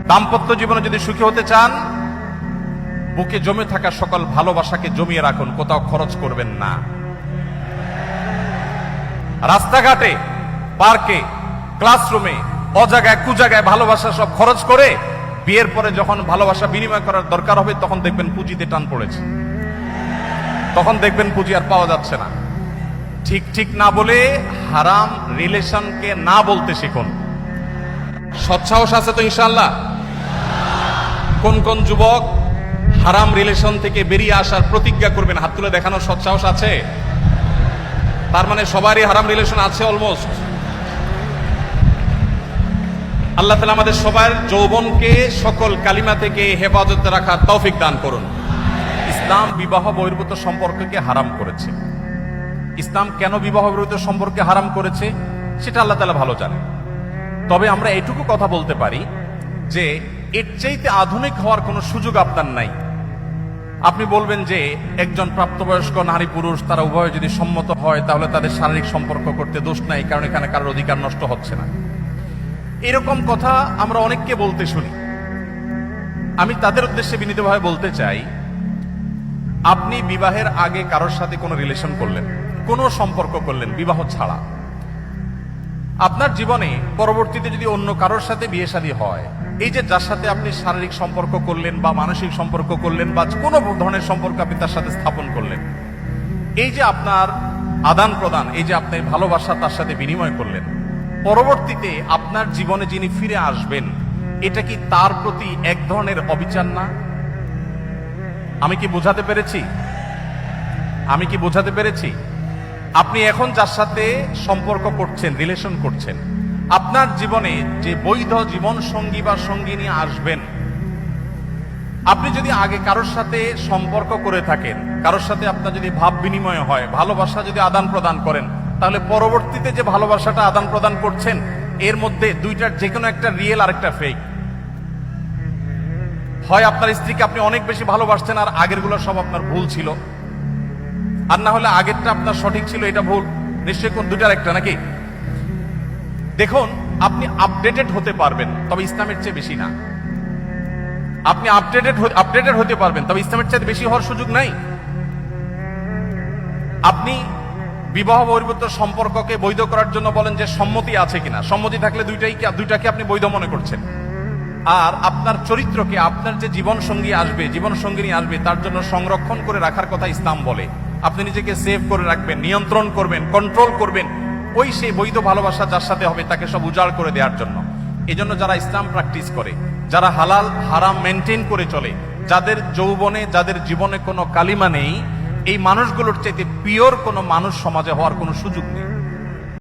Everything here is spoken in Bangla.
দাম্পত্য জীবনে যদি সুখী হতে চান, বুকে জমে থাকা সকল ভালোবাসাকে জমিয়ে রাখুন, কোথাও খরচ করবেন না। রাস্তাঘাটে, পার্কে, ক্লাসরুমে, অজায়গায় কুজায়গায় ভালোবাসা সব খরচ করে বিয়ের পরে যখন ভালোবাসা বিনিময় করার দরকার হবে তখন দেখবেন পুঁজিতে টান পড়েছে, তখন দেখবেন পুঁজি আর পাওয়া যাচ্ছে না। ঠিক ঠিক না বলে হারাম রিলেশনকে না বলতে শিখুন। সৎসাহস আছে তো ইনশাআল্লাহ? কোন কোন যুবক হারাম রিলেশন থেকে বেরিয়ে আসার প্রতিজ্ঞা করবেন? হাত তুলে দেখানোর সৎসাহস আছে? তার মানে সবারই হারাম রিলেশন আছে অলমোস্ট। আল্লাহ তাআলা আমাদের সবার যৌবনকে সকল কালিমা থেকে হেফাজতে রাখার তৌফিক দান করুন। ইসলাম বিবাহ বহির্ভূত সম্পর্ককে হারাম করেছে। ইসলাম কেন বিবাহ বহির্ভূত সম্পর্কে হারাম করেছে সেটা আল্লাহ তাআলা ভালো জানেন। তবে আমরা এটুকু কথা বলতে পারি যে এর চাইতে আধুনিক হওয়ার কোনো সুযোগ আপনার নাই। আপনি বলবেন যে একজন প্রাপ্তবয়স্ক নারী পুরুষ তারা উভয়ে যদি সম্মত হয় তাহলে তাদের শারীরিক সম্পর্ক করতে দোষ নাই, কারণ এখানে কারোর অধিকার নষ্ট হচ্ছে না। এরকম কথা আমরা অনেককে বলতে শুনি। আমি তাদের উদ্দেশ্যে বিনীতভাবে বলতে চাই, আপনি বিবাহের আগে কারোর সাথে কোনো রিলেশন করলেন, কোনো সম্পর্ক করলেন বিবাহ ছাড়া, আপনার জীবনে পরবর্তীতে যদি অন্য কারোর সাথে বিয়ে শাদী হয়, এই যে যার সাথে আপনি শারীরিক সম্পর্ক করলেন বা মানসিক সম্পর্ক করলেন বা কোনো ধরনের সম্পর্ক আপনি তার সাথে স্থাপন করলেন, এই যে আপনার আদান প্রদান, এই যে আপনি ভালোবাসা তার সাথে বিনিময় করলেন, পরবর্তীতে আপনার জীবনে যিনি ফিরে আসবেন এটা কি তার প্রতি এক ধরনের অবিচার না? আমি কি বোঝাতে পেরেছি? আমি কি বোঝাতে পেরেছি? আপনি এখন যার সাথে সম্পর্ক করছেন, রিলেশন করছেন, আপনার জীবনে যে বৈধ জীবন সঙ্গী বা সঙ্গিনী আসবেন, আপনি যদি আগে কারোর সাথে সম্পর্ক করে থাকেন, কারোর সাথে আপনার যদি ভাব বিনিময় হয়, ভালোবাসা যদি আদান প্রদান করেন, তাহলে পরবর্তীতে যে ভালোবাসাটা আদান প্রদান করছেন এর মধ্যে দুইটার যে কোনো একটা রিয়েল আর একটা ফেক। হয় আপনার স্ত্রীকে আপনি অনেক বেশি ভালোবাসছেন আর আগেরগুলো সব আপনার ভুল ছিল, আর না হলে আগেরটা আপনার সঠিক ছিল, এটা ভুল। নিশ্চয়ই কোন দুটার একটা নাকি? দেখুন, আপনি আপডেটেড হতে পারবেন, তবে ইসলামের চেয়ে বেশি না। আপনি আপডেটেড হতে পারবেন, তবে ইসলামের চেয়ে বেশি হওয়ার সুযোগ নাই। আপনি বিবাহ বহির্ভূত সম্পর্ককে বৈধ করার জন্য বলেন যে সম্মতি আছে কিনা, সম্মতি থাকলে দুইটাকে আপনি বৈধ মনে করছেন। আর আপনার চরিত্রকে, আপনার যে জীবন সঙ্গী আসবে, জীবন সঙ্গিনী আসবে, তার জন্য সংরক্ষণ করে রাখার কথা ইসলাম বলে। আপনি নিজেকে সেভ করে রাখবেন, নিয়ন্ত্রণ করবেন, কন্ট্রোল করবেন, ওই সেই বৈধ ভালোবাসা যার সাথে হবে তাকে সব উজাড় করে দেওয়ার জন্য। এই জন্য যারা ইসলাম প্র্যাকটিস করে, যারা হালাল হারাম মেনটেন করে চলে, যাদের যৌবনে, যাদের জীবনে কোনো কালিমা নেই, এই মানুষগুলোর চাইতে পিওর কোনো মানুষ সমাজে হওয়ার কোনো সুযোগ নেই।